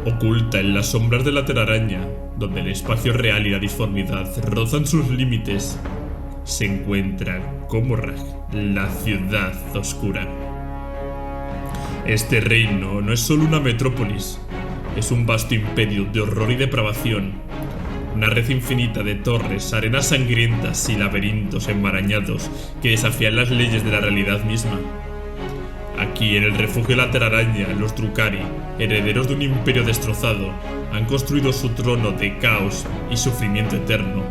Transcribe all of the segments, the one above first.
Oculta en las sombras de la telaraña, donde el espacio real y la disformidad rozan sus límites, se encuentra Comorragh, la ciudad oscura. Este reino no es solo una metrópolis, es un vasto imperio de horror y depravación, una red infinita de torres, arenas sangrientas y laberintos enmarañados que desafían las leyes de la realidad misma. Aquí, en el refugio de la telaraña, los Drukhari, herederos de un imperio destrozado, han construido su trono de caos y sufrimiento eterno.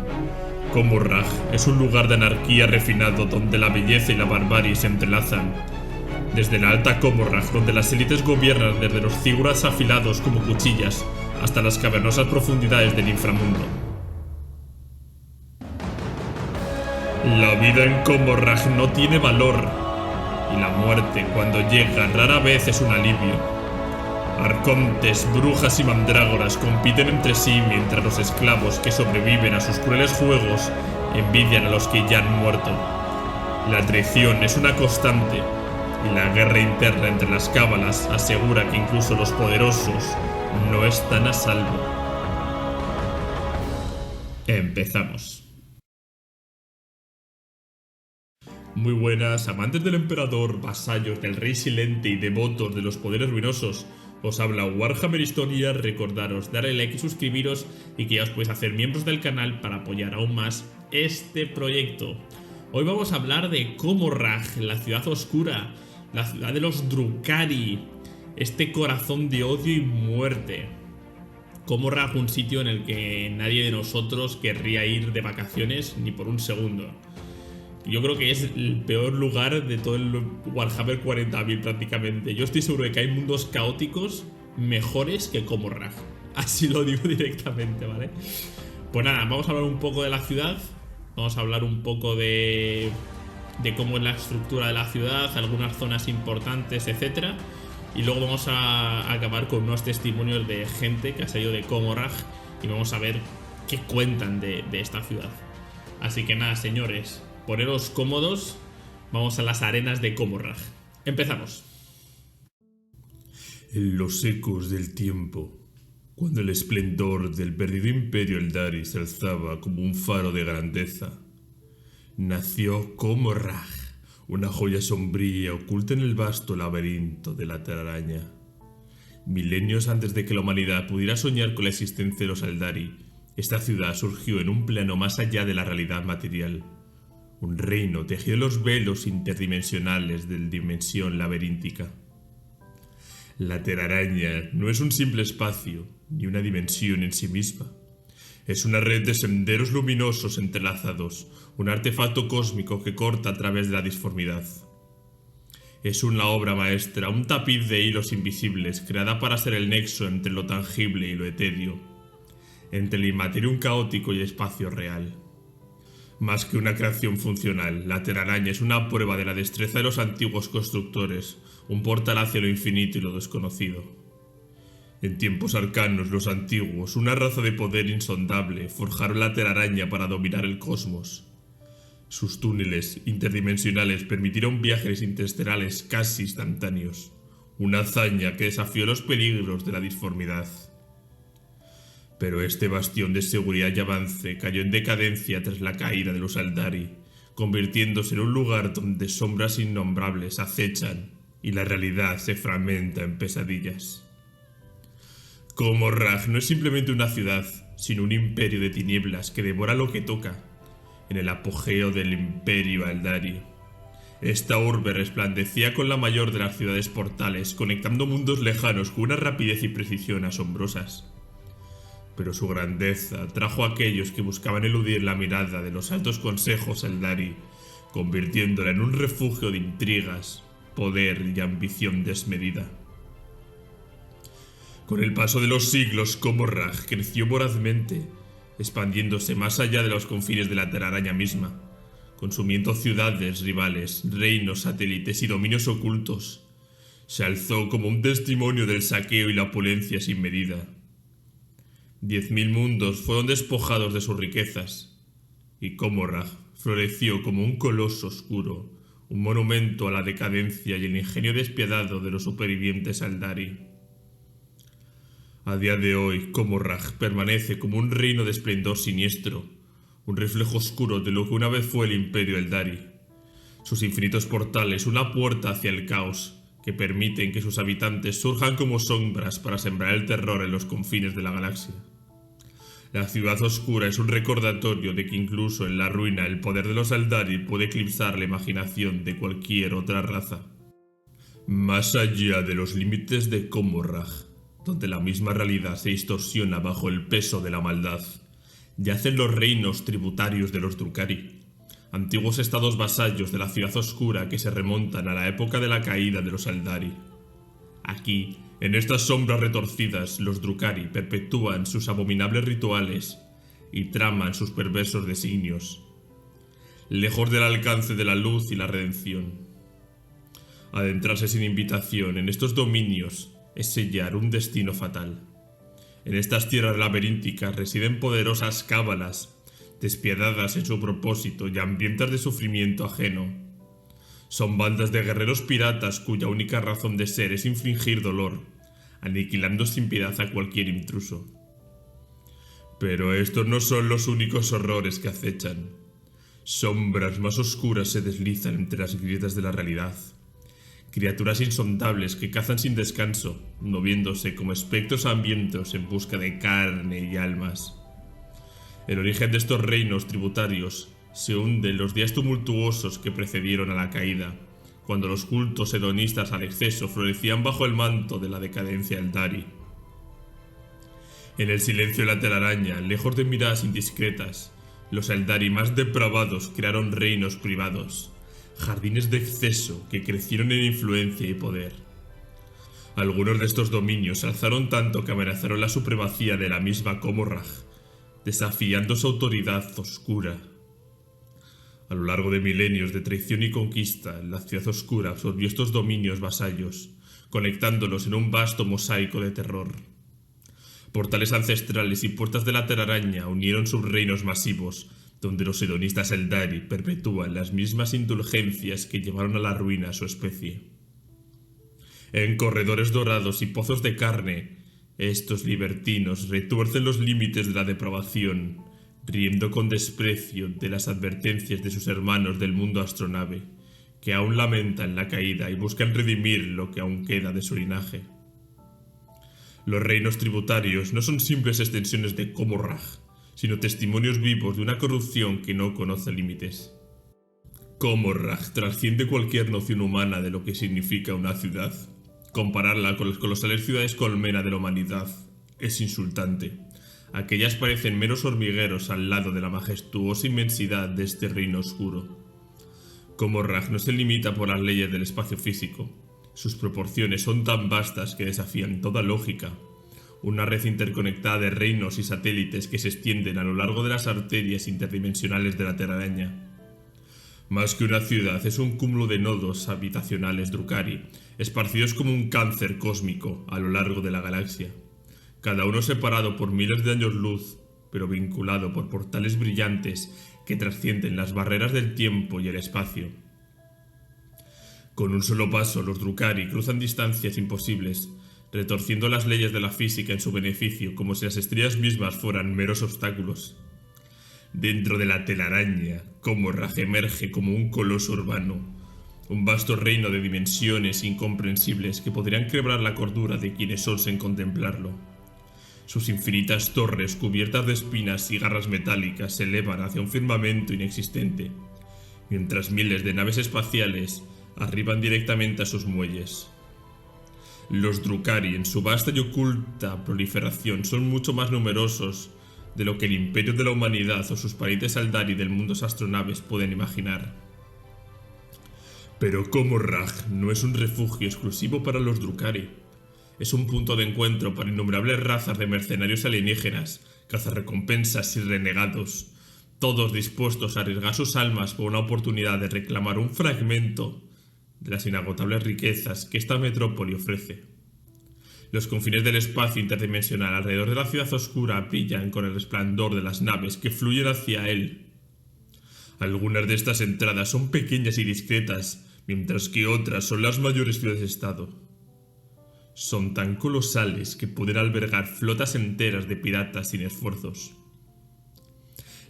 Comorragh es un lugar de anarquía refinado donde la belleza y la barbarie se entrelazan. Desde la alta Comorragh, donde las élites gobiernan desde los zigurats afilados como cuchillas, hasta las cavernosas profundidades del inframundo. La vida en Comorragh no tiene valor, y la muerte, cuando llega, rara vez es un alivio. Arcontes, brujas y mandrágoras compiten entre sí mientras los esclavos que sobreviven a sus crueles juegos envidian a los que ya han muerto. La traición es una constante, y la guerra interna entre las cábalas asegura que incluso los poderosos no están a salvo. Empezamos. Muy buenas, amantes del emperador, vasallos del rey silente y devotos de los poderes ruinosos. Os habla Warhammer Historia. Recordaros darle like y suscribiros, y que ya os podéis hacer miembros del canal para apoyar aún más este proyecto. Hoy vamos a hablar de Comorragh, la ciudad oscura, la ciudad de los Drukhari, este corazón de odio y muerte. Comorragh, un sitio en el que nadie de nosotros querría ir de vacaciones ni por un segundo. Yo creo que es el peor lugar de todo el Warhammer 40.000 prácticamente. Yo estoy seguro de que hay mundos caóticos mejores que Comorragh. Así lo digo directamente, ¿vale? Pues nada, vamos a hablar un poco de la ciudad. Vamos a hablar un poco de cómo es la estructura de la ciudad, algunas zonas importantes, etc. Y luego vamos a acabar con unos testimonios de gente que ha salido de Comorragh y vamos a ver qué cuentan de esta ciudad. Así que nada, señores, poneros cómodos, vamos a las arenas de Comorragh. Empezamos. En los ecos del tiempo, cuando el esplendor del perdido imperio Eldari se alzaba como un faro de grandeza, nació Comorragh, una joya sombría oculta en el vasto laberinto de la telaraña. Milenios antes de que la humanidad pudiera soñar con la existencia de los Eldari, esta ciudad surgió en un plano más allá de la realidad material. Un reino tejido en los velos interdimensionales de la dimensión laberíntica. La telaraña no es un simple espacio, ni una dimensión en sí misma. Es una red de senderos luminosos entrelazados, un artefacto cósmico que corta a través de la disformidad. Es una obra maestra, un tapiz de hilos invisibles, creada para ser el nexo entre lo tangible y lo etéreo, entre el inmaterium caótico y el espacio real. Más que una creación funcional, la telaraña es una prueba de la destreza de los antiguos constructores, un portal hacia lo infinito y lo desconocido. En tiempos arcanos, los antiguos, una raza de poder insondable, forjaron la telaraña para dominar el cosmos. Sus túneles interdimensionales permitieron viajes interestelares casi instantáneos, una hazaña que desafió los peligros de la disformidad. Pero este bastión de seguridad y avance cayó en decadencia tras la caída de los Eldari, convirtiéndose en un lugar donde sombras innombrables acechan y la realidad se fragmenta en pesadillas. Comorragh no es simplemente una ciudad, sino un imperio de tinieblas que devora lo que toca, en el apogeo del imperio Eldari. Esta urbe resplandecía con la mayor de las ciudades portales, conectando mundos lejanos con una rapidez y precisión asombrosas. Pero su grandeza trajo a aquellos que buscaban eludir la mirada de los altos consejos Eldari, convirtiéndola en un refugio de intrigas, poder y ambición desmedida. Con el paso de los siglos, Comorragh creció vorazmente, expandiéndose más allá de los confines de la telaraña misma, consumiendo ciudades rivales, reinos satélites y dominios ocultos. Se alzó como un testimonio del saqueo y la opulencia sin medida. 10.000 mundos fueron despojados de sus riquezas, y Comorragh floreció como un coloso oscuro, un monumento a la decadencia y el ingenio despiadado de los supervivientes Eldari. A día de hoy, Comorragh permanece como un reino de esplendor siniestro, un reflejo oscuro de lo que una vez fue el Imperio Eldari. Sus infinitos portales, una puerta hacia el caos, que permiten que sus habitantes surjan como sombras para sembrar el terror en los confines de la galaxia. La ciudad oscura es un recordatorio de que incluso en la ruina el poder de los Eldari puede eclipsar la imaginación de cualquier otra raza. Más allá de los límites de Comorragh, donde la misma realidad se distorsiona bajo el peso de la maldad, yacen los reinos tributarios de los Drukhari, antiguos estados vasallos de la ciudad oscura que se remontan a la época de la caída de los Eldari. Aquí, en estas sombras retorcidas, los Drukhari perpetúan sus abominables rituales y traman sus perversos designios, lejos del alcance de la luz y la redención. Adentrarse sin invitación en estos dominios es sellar un destino fatal. En estas tierras laberínticas residen poderosas cábalas, despiadadas en su propósito y hambrientas de sufrimiento ajeno. Son bandas de guerreros piratas cuya única razón de ser es infligir dolor, aniquilando sin piedad a cualquier intruso. Pero estos no son los únicos horrores que acechan. Sombras más oscuras se deslizan entre las grietas de la realidad. Criaturas insondables que cazan sin descanso, moviéndose como espectros hambrientos en busca de carne y almas. El origen de estos reinos tributarios se hunde en los días tumultuosos que precedieron a la caída, cuando los cultos hedonistas al exceso florecían bajo el manto de la decadencia Eldari. En el silencio de la telaraña, lejos de miradas indiscretas, los Eldari más depravados crearon reinos privados, jardines de exceso que crecieron en influencia y poder. Algunos de estos dominios se alzaron tanto que amenazaron la supremacía de la misma Comorragh, desafiando su autoridad oscura. A lo largo de milenios de traición y conquista, la ciudad oscura absorbió estos dominios vasallos, conectándolos en un vasto mosaico de terror. Portales ancestrales y puertas de la telaraña unieron sus reinos masivos, donde los hedonistas Eldari perpetúan las mismas indulgencias que llevaron a la ruina a su especie. En corredores dorados y pozos de carne, estos libertinos retuercen los límites de la depravación, riendo con desprecio de las advertencias de sus hermanos del mundo astronave, que aún lamentan la caída y buscan redimir lo que aún queda de su linaje. Los reinos tributarios no son simples extensiones de Comorragh, sino testimonios vivos de una corrupción que no conoce límites. Comorragh trasciende cualquier noción humana de lo que significa una ciudad. Compararla con las colosales ciudades colmena de la humanidad es insultante. Aquellas parecen meros hormigueros al lado de la majestuosa inmensidad de este reino oscuro. Comorragh no se limita por las leyes del espacio físico. Sus proporciones son tan vastas que desafían toda lógica. Una red interconectada de reinos y satélites que se extienden a lo largo de las arterias interdimensionales de la telaraña. Más que una ciudad, es un cúmulo de nodos habitacionales Drukhari, esparcidos como un cáncer cósmico a lo largo de la galaxia. Cada uno separado por miles de años luz, pero vinculado por portales brillantes que trascienden las barreras del tiempo y el espacio. Con un solo paso, los Drukhari cruzan distancias imposibles, retorciendo las leyes de la física en su beneficio, como si las estrellas mismas fueran meros obstáculos. Dentro de la telaraña, Comorragh emerge como un coloso urbano, un vasto reino de dimensiones incomprensibles que podrían quebrar la cordura de quienes osen contemplarlo. Sus infinitas torres cubiertas de espinas y garras metálicas se elevan hacia un firmamento inexistente, mientras miles de naves espaciales arriban directamente a sus muelles. Los Drukhari, en su vasta y oculta proliferación, son mucho más numerosos de lo que el imperio de la humanidad o sus parientes Eldari del mundo astronaves pueden imaginar. Pero Comorragh no es un refugio exclusivo para los Drukhari. Es un punto de encuentro para innumerables razas de mercenarios alienígenas, cazarrecompensas y renegados, todos dispuestos a arriesgar sus almas por una oportunidad de reclamar un fragmento de las inagotables riquezas que esta metrópoli ofrece. Los confines del espacio interdimensional alrededor de la ciudad oscura brillan con el resplandor de las naves que fluyen hacia él. Algunas de estas entradas son pequeñas y discretas, mientras que otras son las mayores ciudades-estado. Son tan colosales que pueden albergar flotas enteras de piratas sin esfuerzos.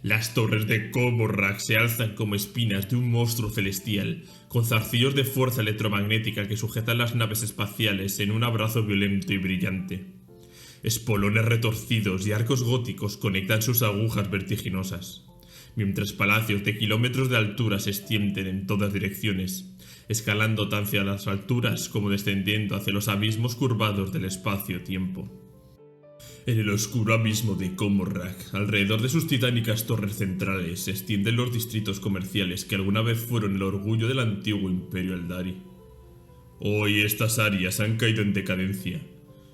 Las torres de Comorrag se alzan como espinas de un monstruo celestial, con zarcillos de fuerza electromagnética que sujetan las naves espaciales en un abrazo violento y brillante. Espolones retorcidos y arcos góticos conectan sus agujas vertiginosas, mientras palacios de kilómetros de altura se extienden en todas direcciones, escalando tanto hacia las alturas como descendiendo hacia los abismos curvados del espacio-tiempo. En el oscuro abismo de Comorrag, alrededor de sus titánicas torres centrales, se extienden los distritos comerciales que alguna vez fueron el orgullo del antiguo imperio Eldari. Hoy estas áreas han caído en decadencia,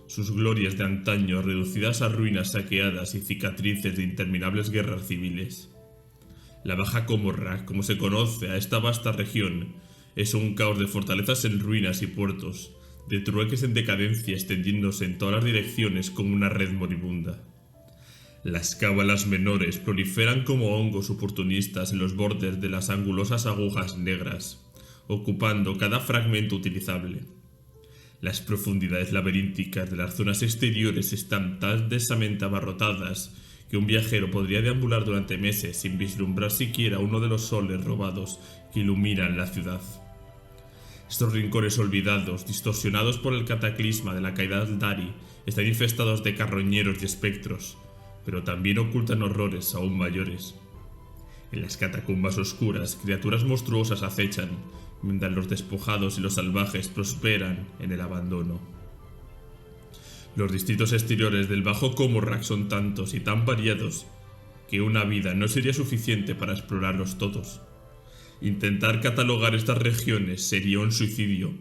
sus glorias de antaño reducidas a ruinas saqueadas y cicatrices de interminables guerras civiles. La Baja Comorrag, como se conoce a esta vasta región, es un caos de fortalezas en ruinas y puertos, de trueques en decadencia extendiéndose en todas las direcciones como una red moribunda. Las cábalas menores proliferan como hongos oportunistas en los bordes de las angulosas agujas negras, ocupando cada fragmento utilizable. Las profundidades laberínticas de las zonas exteriores están tan densamente abarrotadas que un viajero podría deambular durante meses sin vislumbrar siquiera uno de los soles robados que iluminan la ciudad. Estos rincones olvidados, distorsionados por el cataclisma de la caída de Eldari, están infestados de carroñeros y espectros, pero también ocultan horrores aún mayores. En las catacumbas oscuras, criaturas monstruosas acechan, mientras los despojados y los salvajes prosperan en el abandono. Los distritos exteriores del Bajo Comorrag son tantos y tan variados que una vida no sería suficiente para explorarlos todos. Intentar catalogar estas regiones sería un suicidio,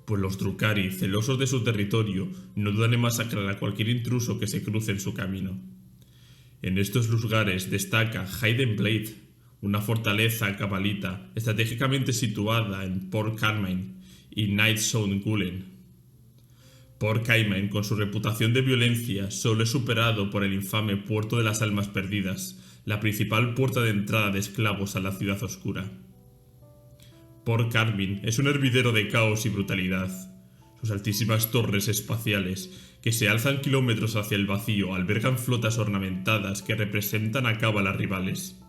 pues los Drukhari, celosos de su territorio, no dudan en masacrar a cualquier intruso que se cruce en su camino. En estos lugares destaca Hidden Blade, una fortaleza cabalita estratégicamente situada en Port Carmine y Nightstone Gullen. Port Carmine, con su reputación de violencia, solo es superado por el infame Puerto de las Almas Perdidas, la principal puerta de entrada de esclavos a la Ciudad Oscura. Port Carmine es un hervidero de caos y brutalidad. Sus altísimas torres espaciales, que se alzan kilómetros hacia el vacío, albergan flotas ornamentadas que representan a cábalas rivales.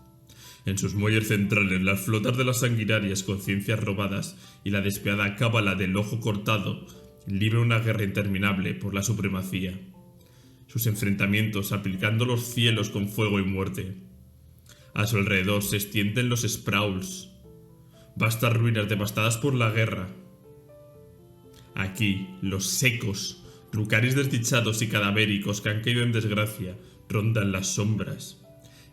En sus muelles centrales, las flotas de las sanguinarias conciencias robadas y la despiadada cábala del ojo cortado libran una guerra interminable por la supremacía. Sus enfrentamientos aplicando los cielos con fuego y muerte. A su alrededor se extienden los Sprawls, vastas ruinas devastadas por la guerra. Aquí, los secos, Drukharis desdichados y cadavéricos que han caído en desgracia, rondan las sombras.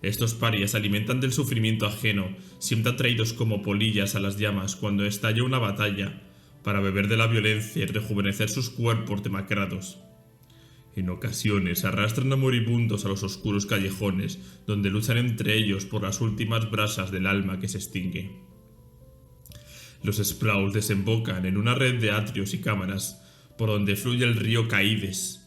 Estos parias se alimentan del sufrimiento ajeno, siempre atraídos como polillas a las llamas cuando estalla una batalla, para beber de la violencia y rejuvenecer sus cuerpos demacrados. En ocasiones arrastran a moribundos a los oscuros callejones, donde luchan entre ellos por las últimas brasas del alma que se extingue. Los Sprawls desembocan en una red de atrios y cámaras, por donde fluye el río Caides,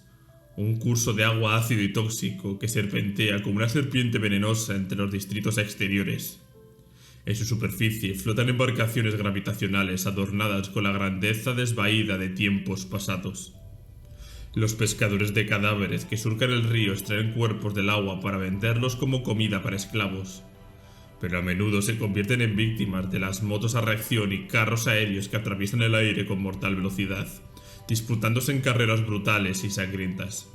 un curso de agua ácido y tóxico que serpentea como una serpiente venenosa entre los distritos exteriores. En su superficie flotan embarcaciones gravitacionales adornadas con la grandeza desvaída de tiempos pasados. Los pescadores de cadáveres que surcan el río extraen cuerpos del agua para venderlos como comida para esclavos, pero a menudo se convierten en víctimas de las motos a reacción y carros aéreos que atraviesan el aire con mortal velocidad, disputándose en carreras brutales y sangrientas.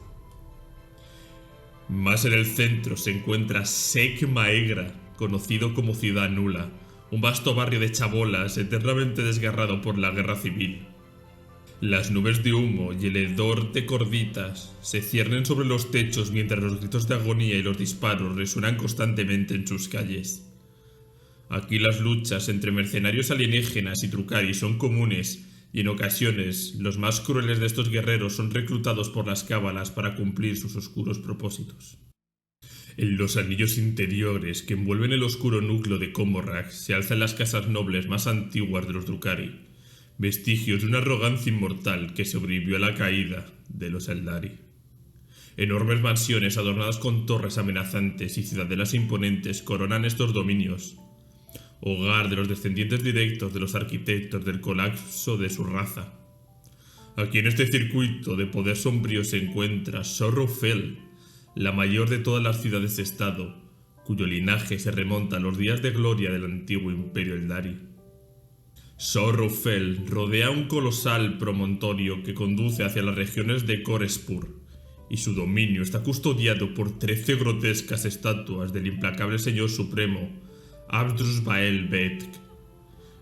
Más en el centro se encuentra Sek Maegra, conocido como Ciudad Nula, un vasto barrio de chabolas eternamente desgarrado por la guerra civil. Las nubes de humo y el hedor de corditas se ciernen sobre los techos mientras los gritos de agonía y los disparos resuenan constantemente en sus calles. Aquí las luchas entre mercenarios alienígenas y Drukhari son comunes y en ocasiones los más crueles de estos guerreros son reclutados por las cábalas para cumplir sus oscuros propósitos. En los anillos interiores que envuelven el oscuro núcleo de Comorrag se alzan las casas nobles más antiguas de los Drukhari, vestigios de una arrogancia inmortal que sobrevivió a la caída de los Eldari. Enormes mansiones adornadas con torres amenazantes y ciudadelas imponentes coronan estos dominios, hogar de los descendientes directos de los arquitectos del colapso de su raza. Aquí en este circuito de poder sombrío se encuentra Shorrow-Fell, la mayor de todas las ciudades-estado, cuyo linaje se remonta a los días de gloria del antiguo imperio Eldari. Shorrow-Fell rodea un colosal promontorio que conduce hacia las regiones de Korespur, y su dominio está custodiado por 13 grotescas estatuas del implacable Señor Supremo, Abdrus-Bael Betk.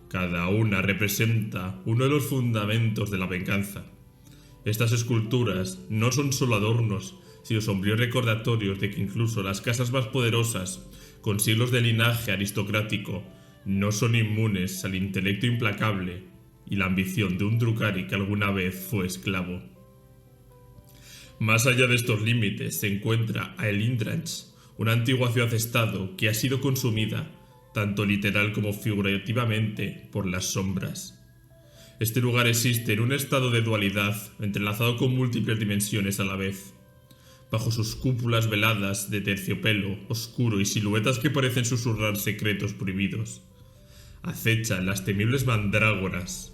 Cada una representa uno de los fundamentos de la venganza. Estas esculturas no son solo adornos, sino sombríos recordatorios de que incluso las casas más poderosas, con siglos de linaje aristocrático, no son inmunes al intelecto implacable y la ambición de un Drukhari que alguna vez fue esclavo. Más allá de estos límites se encuentra Aelindranch, una antigua ciudad-estado que ha sido consumida, tanto literal como figurativamente, por las sombras. Este lugar existe en un estado de dualidad, entrelazado con múltiples dimensiones a la vez. Bajo sus cúpulas veladas de terciopelo oscuro y siluetas que parecen susurrar secretos prohibidos, acechan las temibles mandrágoras,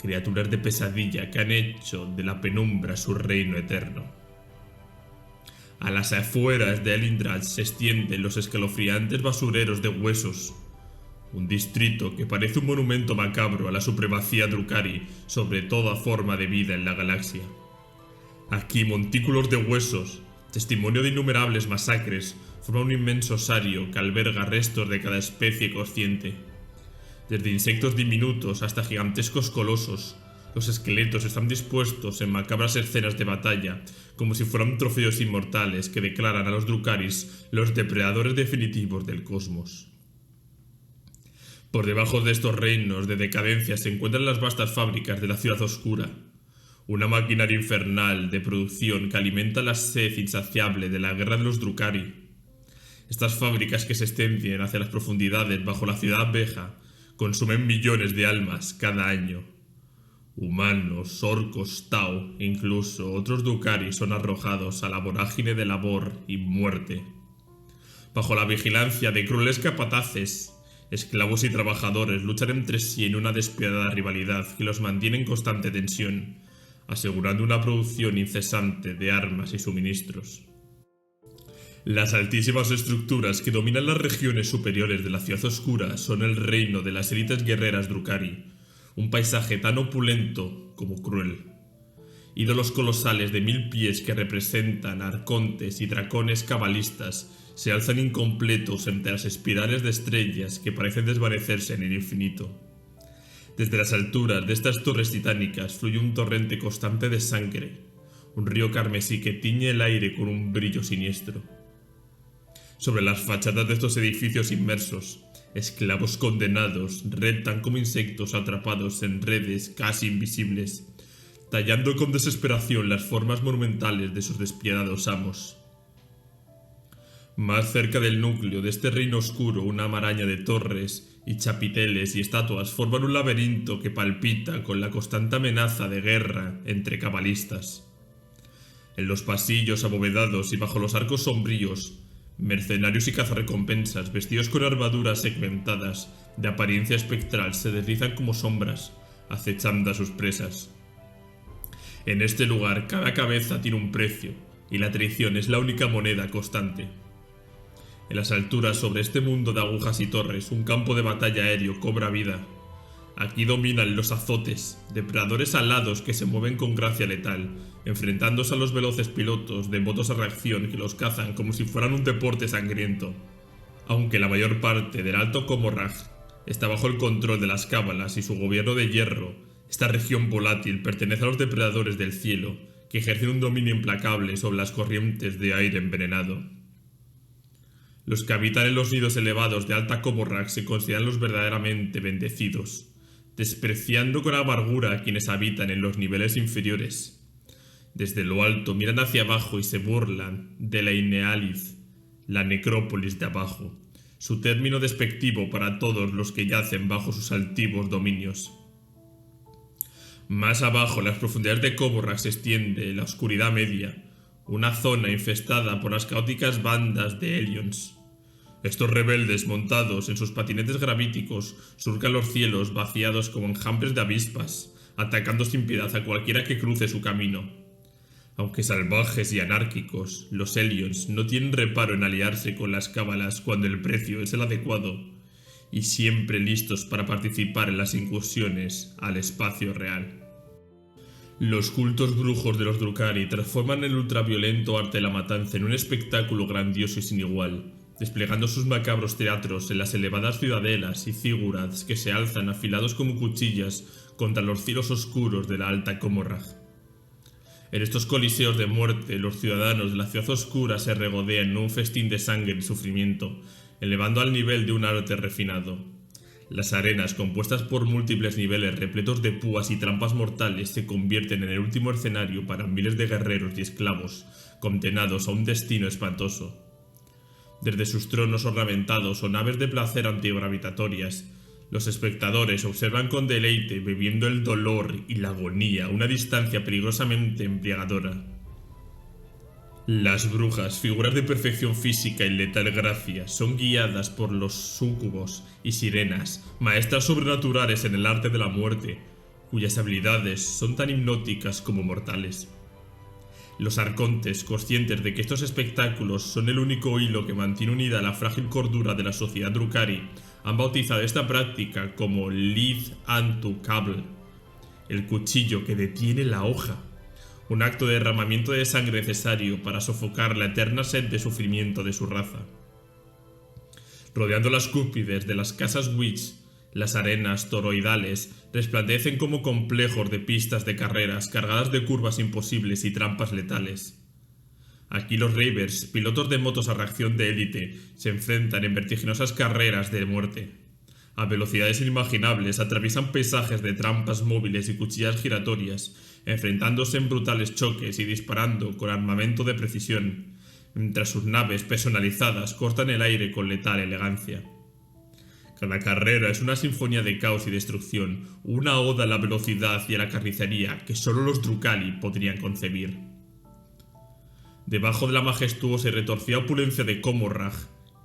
criaturas de pesadilla que han hecho de la penumbra su reino eterno. A las afueras de Aelindranch se extienden los escalofriantes basureros de huesos, un distrito que parece un monumento macabro a la supremacía Drukhari sobre toda forma de vida en la galaxia. Aquí montículos de huesos, testimonio de innumerables masacres, forman un inmenso osario que alberga restos de cada especie consciente. Desde insectos diminutos hasta gigantescos colosos, los esqueletos están dispuestos en macabras escenas de batalla, como si fueran trofeos inmortales que declaran a los Drukharis los depredadores definitivos del cosmos. Por debajo de estos reinos de decadencia se encuentran las vastas fábricas de la Ciudad Oscura, una maquinaria infernal de producción que alimenta la sed insaciable de la guerra de los Drukhari. Estas fábricas que se extienden hacia las profundidades bajo la ciudad Veja consumen millones de almas cada año. Humanos, orcos, Tau e incluso otros Drukhari son arrojados a la vorágine de labor y muerte. Bajo la vigilancia de crueles capataces, esclavos y trabajadores luchan entre sí en una despiadada rivalidad que los mantiene en constante tensión, asegurando una producción incesante de armas y suministros. Las altísimas estructuras que dominan las regiones superiores de la Ciudad Oscura son el reino de las élites guerreras Drukhari, un paisaje tan opulento como cruel. Ídolos colosales de 1000 pies que representan arcontes y dracones cabalistas se alzan incompletos entre las espirales de estrellas que parecen desvanecerse en el infinito. Desde las alturas de estas torres titánicas fluye un torrente constante de sangre, un río carmesí que tiñe el aire con un brillo siniestro. Sobre las fachadas de estos edificios inmersos, esclavos condenados reptan como insectos atrapados en redes casi invisibles, tallando con desesperación las formas monumentales de sus despiadados amos. Más cerca del núcleo de este reino oscuro, una maraña de torres y chapiteles y estatuas forman un laberinto que palpita con la constante amenaza de guerra entre cabalistas. En los pasillos abovedados y bajo los arcos sombríos, mercenarios y cazarrecompensas vestidos con armaduras segmentadas de apariencia espectral se deslizan como sombras, acechando a sus presas. En este lugar cada cabeza tiene un precio, y la traición es la única moneda constante. En las alturas sobre este mundo de agujas y torres, un campo de batalla aéreo cobra vida. Aquí dominan los azotes, depredadores alados que se mueven con gracia letal, enfrentándose a los veloces pilotos de motos a reacción que los cazan como si fueran un deporte sangriento. Aunque la mayor parte del Alto Comorrag está bajo el control de las cábalas y su gobierno de hierro, esta región volátil pertenece a los depredadores del cielo, que ejercen un dominio implacable sobre las corrientes de aire envenenado. Los que habitan en los nidos elevados de Alta Comorrag se consideran los verdaderamente bendecidos, despreciando con amargura a quienes habitan en los niveles inferiores. Desde lo alto miran hacia abajo y se burlan de la Inealith, la necrópolis de abajo, su término despectivo para todos los que yacen bajo sus altivos dominios. Más abajo, en las profundidades de Comorrag se extiende la oscuridad media, una zona infestada por las caóticas bandas de Hellions. Estos rebeldes, montados en sus patinetes gravíticos, surcan los cielos vaciados como enjambres de avispas, atacando sin piedad a cualquiera que cruce su camino. Aunque salvajes y anárquicos, los Hellions no tienen reparo en aliarse con las cábalas cuando el precio es el adecuado, y siempre listos para participar en las incursiones al espacio real. Los cultos brujos de los Drukhari transforman el ultraviolento arte de la matanza en un espectáculo grandioso y sin igual, desplegando sus macabros teatros en las elevadas ciudadelas y zigurats que se alzan afilados como cuchillas contra los cielos oscuros de la alta Comorragh. En estos coliseos de muerte, los ciudadanos de la ciudad oscura se regodean en un festín de sangre y sufrimiento, elevando al nivel de un arte refinado. Las arenas, compuestas por múltiples niveles repletos de púas y trampas mortales, se convierten en el último escenario para miles de guerreros y esclavos, condenados a un destino espantoso. Desde sus tronos ornamentados o naves de placer antigravitatorias, los espectadores observan con deleite, bebiendo el dolor y la agonía a una distancia peligrosamente embriagadora. Las brujas, figuras de perfección física y letal gracia, son guiadas por los súcubos y sirenas, maestras sobrenaturales en el arte de la muerte, cuyas habilidades son tan hipnóticas como mortales. Los arcontes, conscientes de que estos espectáculos son el único hilo que mantiene unida la frágil cordura de la sociedad Drukhari, han bautizado esta práctica como Lith Antu Cable, el cuchillo que detiene la hoja, un acto de derramamiento de sangre necesario para sofocar la eterna sed de sufrimiento de su raza. Rodeando las cúspides de las casas Witch, las arenas toroidales resplandecen como complejos de pistas de carreras cargadas de curvas imposibles y trampas letales. Aquí los Ravers, pilotos de motos a reacción de élite, se enfrentan en vertiginosas carreras de muerte. A velocidades inimaginables atraviesan paisajes de trampas móviles y cuchillas giratorias, enfrentándose en brutales choques y disparando con armamento de precisión, mientras sus naves personalizadas cortan el aire con letal elegancia. Cada carrera es una sinfonía de caos y destrucción, una oda a la velocidad y a la carnicería que solo los Drukhari podrían concebir. Debajo de la majestuosa y retorcida opulencia de Comorragh,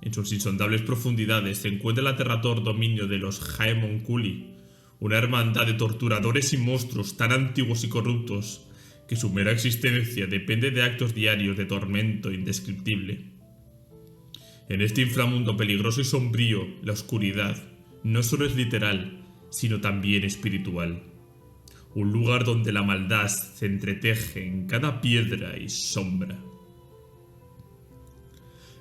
en sus insondables profundidades se encuentra el aterrador dominio de los Jaemonculi, una hermandad de torturadores y monstruos tan antiguos y corruptos que su mera existencia depende de actos diarios de tormento indescriptible. En este inframundo peligroso y sombrío, la oscuridad no solo es literal, sino también espiritual. Un lugar donde la maldad se entreteje en cada piedra y sombra.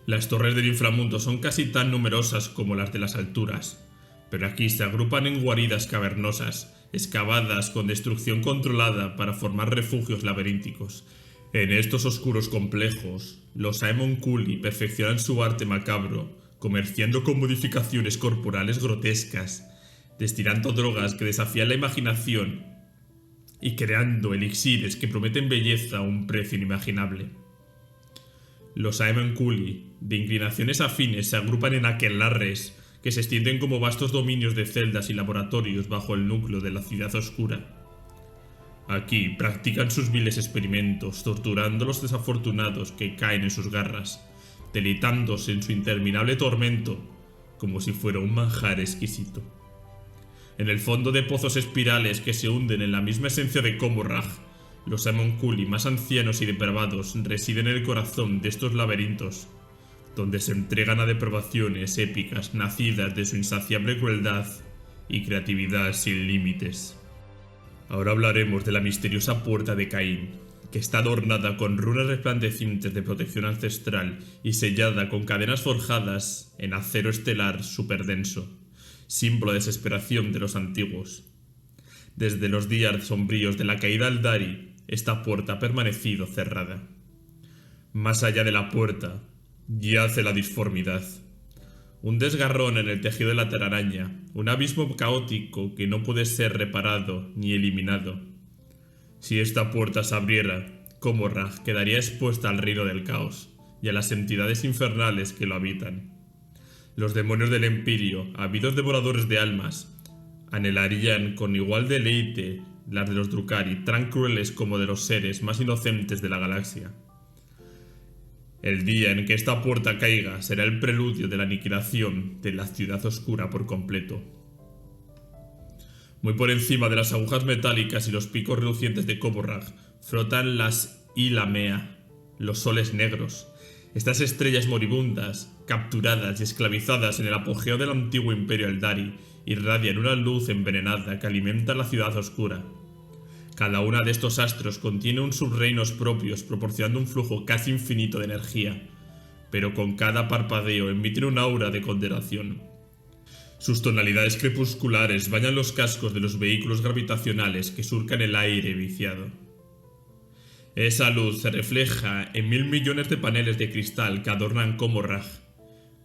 Las torres del inframundo son casi tan numerosas como las de las alturas, pero aquí se agrupan en guaridas cavernosas, excavadas con destrucción controlada para formar refugios laberínticos. En estos oscuros complejos, los Aemonculi perfeccionan su arte macabro, comerciando con modificaciones corporales grotescas, destilando drogas que desafían la imaginación y creando elixires que prometen belleza a un precio inimaginable. Los Aemonculi, de inclinaciones afines, se agrupan en aquelarres que se extienden como vastos dominios de celdas y laboratorios bajo el núcleo de la ciudad oscura. Aquí practican sus viles experimentos, torturando a los desafortunados que caen en sus garras, deleitándose en su interminable tormento, como si fuera un manjar exquisito. En el fondo de pozos espirales que se hunden en la misma esencia de Comorragh, los Aemonculi más ancianos y depravados residen en el corazón de estos laberintos, donde se entregan a depravaciones épicas nacidas de su insaciable crueldad y creatividad sin límites. Ahora hablaremos de la misteriosa puerta de Caín, que está adornada con runas resplandecientes de protección ancestral y sellada con cadenas forjadas en acero estelar superdenso, símbolo de desesperación de los antiguos. Desde los días sombríos de la caída Aeldari, esta puerta ha permanecido cerrada. Más allá de la puerta, yace la disformidad. Un desgarrón en el tejido de la telaraña, un abismo caótico que no puede ser reparado ni eliminado. Si esta puerta se abriera, Comorragh quedaría expuesta al reino del caos y a las entidades infernales que lo habitan. Los demonios del Empirio, ávidos devoradores de almas, anhelarían con igual deleite las de los Drukhari, tan crueles como de los seres más inocentes de la galaxia. El día en que esta puerta caiga será el preludio de la aniquilación de la ciudad oscura por completo. Muy por encima de las agujas metálicas y los picos relucientes de Koborrag flotan las Ilamea, los soles negros. Estas estrellas moribundas, capturadas y esclavizadas en el apogeo del antiguo imperio Eldari, irradian una luz envenenada que alimenta la ciudad oscura. Cada una de estos astros contiene un subreinos propios, proporcionando un flujo casi infinito de energía, pero con cada parpadeo emiten un aura de condenación. Sus tonalidades crepusculares bañan los cascos de los vehículos gravitacionales que surcan el aire viciado. Esa luz se refleja en 1000 millones de paneles de cristal que adornan Koborrag,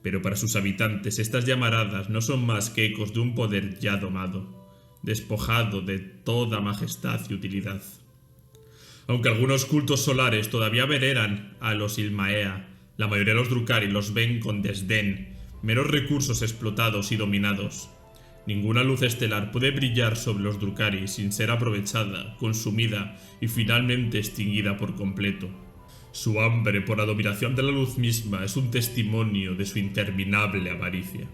pero para sus habitantes estas llamaradas no son más que ecos de un poder ya domado, despojado de toda majestad y utilidad. Aunque algunos cultos solares todavía veneran a los Ilmaea, la mayoría de los Drukhari los ven con desdén, meros recursos explotados y dominados. Ninguna luz estelar puede brillar sobre los Drukhari sin ser aprovechada, consumida y finalmente extinguida por completo. Su hambre por la dominación de la luz misma es un testimonio de su interminable avaricia.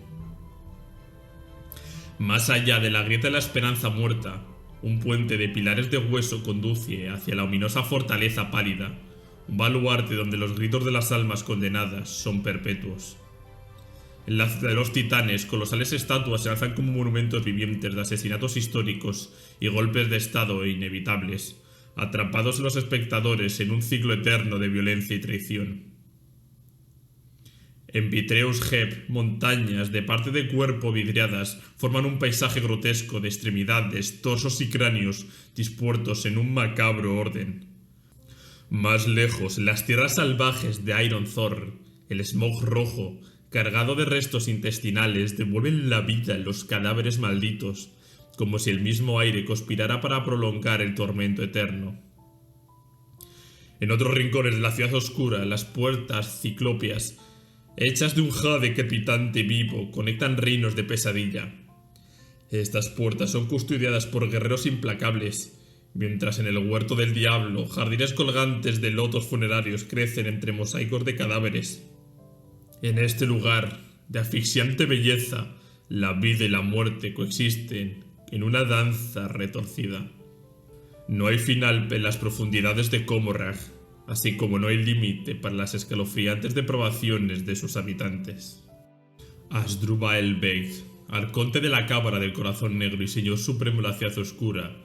Más allá de la grieta de la esperanza muerta, un puente de pilares de hueso conduce hacia la ominosa fortaleza pálida, un baluarte donde los gritos de las almas condenadas son perpetuos. En la ciudad de los titanes, colosales estatuas se alzan como monumentos vivientes de asesinatos históricos y golpes de estado inevitables, atrapados los espectadores en un ciclo eterno de violencia y traición. En Vitreus Heb, montañas de parte de cuerpo vidriadas forman un paisaje grotesco de extremidades, torsos y cráneos dispuestos en un macabro orden. Más lejos, las tierras salvajes de Iron Thor, el smog rojo, cargado de restos intestinales, devuelven la vida en los cadáveres malditos, como si el mismo aire conspirara para prolongar el tormento eterno. En otros rincones de la ciudad oscura, las puertas ciclópeas, hechas de un jade crepitante vivo, conectan reinos de pesadilla. Estas puertas son custodiadas por guerreros implacables, mientras en el huerto del diablo, jardines colgantes de lotos funerarios crecen entre mosaicos de cadáveres. En este lugar de asfixiante belleza, la vida y la muerte coexisten en una danza retorcida. No hay final en las profundidades de Koborrag, así como no hay límite para las escalofriantes depravaciones de sus habitantes. Asdrúbal Beg, arconte de la cámara del corazón negro y señor supremo de la ciudad oscura,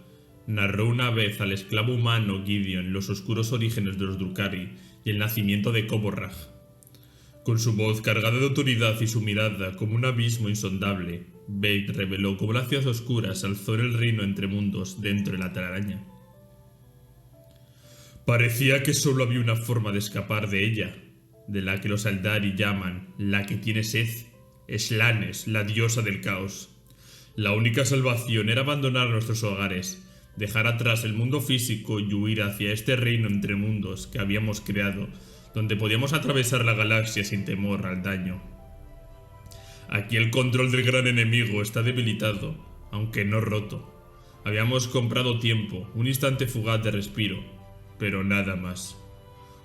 narró una vez al esclavo humano Gideon los oscuros orígenes de los Drukhari y el nacimiento de Koborrag. Con su voz cargada de autoridad y su mirada como un abismo insondable, Beg reveló cómo la ciudad oscura se alzó en el reino entre mundos dentro de la telaraña. Parecía que solo había una forma de escapar de ella, de la que los Eldari llaman la que tiene sed, Slanes, la diosa del caos. La única salvación era abandonar nuestros hogares, dejar atrás el mundo físico y huir hacia este reino entre mundos que habíamos creado, donde podíamos atravesar la galaxia sin temor al daño. Aquí el control del gran enemigo está debilitado, aunque no roto. Habíamos comprado tiempo, un instante fugaz de respiro, pero nada más.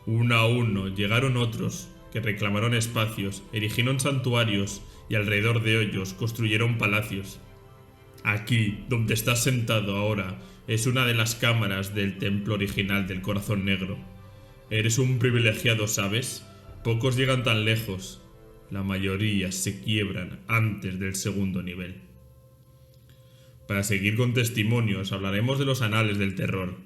Uno a uno llegaron otros, que reclamaron espacios, erigieron santuarios y alrededor de ellos construyeron palacios. Aquí, donde estás sentado ahora, es una de las cámaras del templo original del Corazón Negro. Eres un privilegiado, ¿sabes? Pocos llegan tan lejos. La mayoría se quiebran antes del segundo nivel. Para seguir con testimonios, hablaremos de los anales del terror.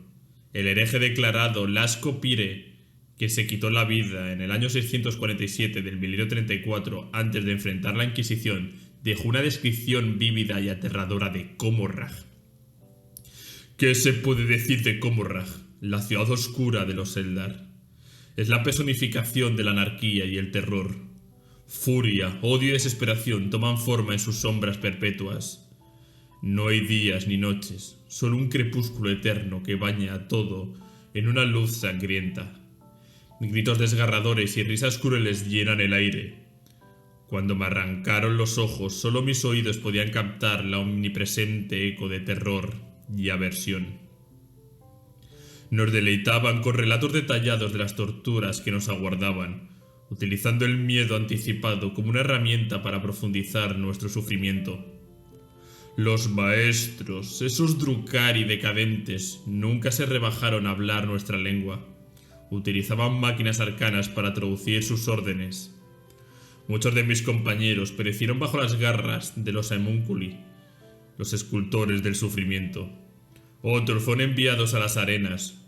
El hereje declarado Lasco Pire, que se quitó la vida en el año 647 del milenio 34 antes de enfrentar la Inquisición, dejó una descripción vívida y aterradora de Koborrag. ¿Qué se puede decir de Koborrag, la ciudad oscura de los Eldar? Es la personificación de la anarquía y el terror. Furia, odio y desesperación toman forma en sus sombras perpetuas. No hay días ni noches, solo un crepúsculo eterno que baña a todo en una luz sangrienta. Gritos desgarradores y risas crueles llenan el aire. Cuando me arrancaron los ojos, solo mis oídos podían captar la omnipresente eco de terror y aversión. Nos deleitaban con relatos detallados de las torturas que nos aguardaban, utilizando el miedo anticipado como una herramienta para profundizar nuestro sufrimiento. Los maestros, esos Drukhari decadentes, nunca se rebajaron a hablar nuestra lengua. Utilizaban máquinas arcanas para traducir sus órdenes. Muchos de mis compañeros perecieron bajo las garras de los Aemunculi, los escultores del sufrimiento. Otros fueron enviados a las arenas,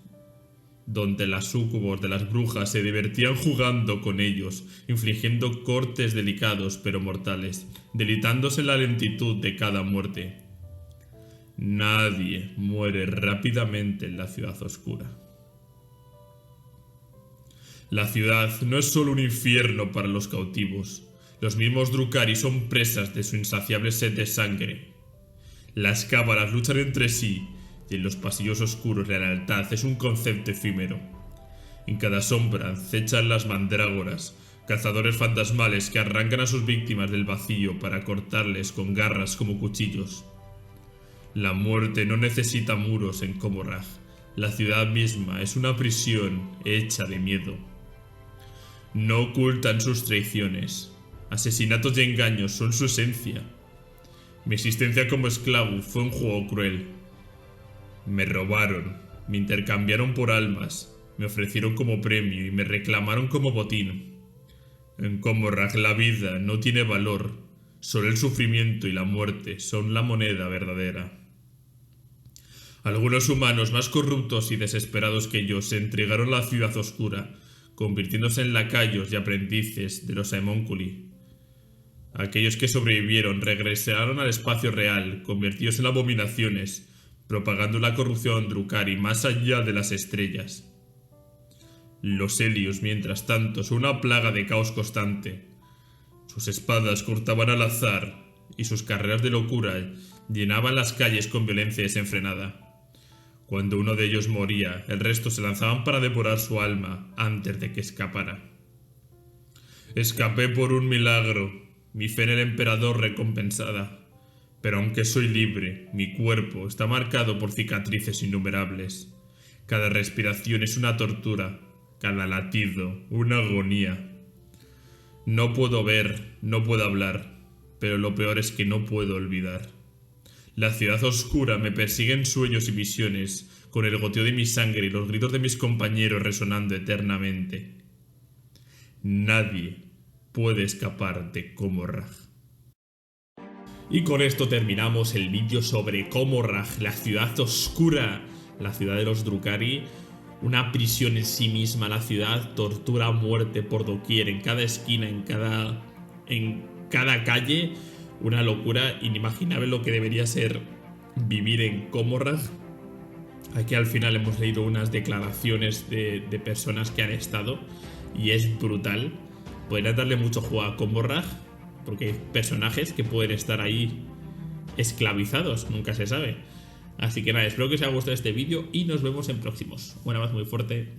donde las súcubos de las brujas se divertían jugando con ellos, infligiendo cortes delicados pero mortales, deleitándose en la lentitud de cada muerte. Nadie muere rápidamente en la ciudad oscura. La ciudad no es solo un infierno para los cautivos. Los mismos Drukhari son presas de su insaciable sed de sangre. Las cámaras luchan entre sí y en los pasillos oscuros la lealtad es un concepto efímero. En cada sombra acechan las mandrágoras, cazadores fantasmales que arrancan a sus víctimas del vacío para cortarles con garras como cuchillos. La muerte no necesita muros en Comorragh. La ciudad misma es una prisión hecha de miedo. No ocultan sus traiciones. Asesinatos y engaños son su esencia. Mi existencia como esclavo fue un juego cruel. Me robaron, me intercambiaron por almas, me ofrecieron como premio y me reclamaron como botín. En Comorragh la vida no tiene valor, solo el sufrimiento y la muerte son la moneda verdadera. Algunos humanos más corruptos y desesperados que yo se entregaron a la ciudad oscura, convirtiéndose en lacayos y aprendices de los Aemunculi. Aquellos que sobrevivieron regresaron al espacio real, convertidos en abominaciones, propagando la corrupción Drukhari más allá de las estrellas. Los Helios, mientras tanto, son una plaga de caos constante. Sus espadas cortaban al azar y sus carreras de locura llenaban las calles con violencia desenfrenada. Cuando uno de ellos moría, el resto se lanzaban para devorar su alma antes de que escapara. Escapé por un milagro, mi fe en el emperador recompensada. Pero aunque soy libre, mi cuerpo está marcado por cicatrices innumerables. Cada respiración es una tortura, cada latido una agonía. No puedo ver, no puedo hablar, pero lo peor es que no puedo olvidar. La ciudad oscura me persigue en sueños y visiones, con el goteo de mi sangre y los gritos de mis compañeros resonando eternamente. Nadie puede escapar de Comorragh. Y con esto terminamos el vídeo sobre Comorragh, la ciudad oscura, la ciudad de los Drukhari, una prisión en sí misma, la ciudad, tortura, muerte por doquier, en cada esquina, en cada calle. Una locura inimaginable lo que debería ser vivir en Comorragh. Aquí al final hemos leído unas declaraciones de personas que han estado y es brutal. Podrían darle mucho juego a Comorragh porque hay personajes que pueden estar ahí esclavizados, nunca se sabe. Así que nada, espero que os haya gustado este vídeo y nos vemos en próximos. Un abrazo muy fuerte.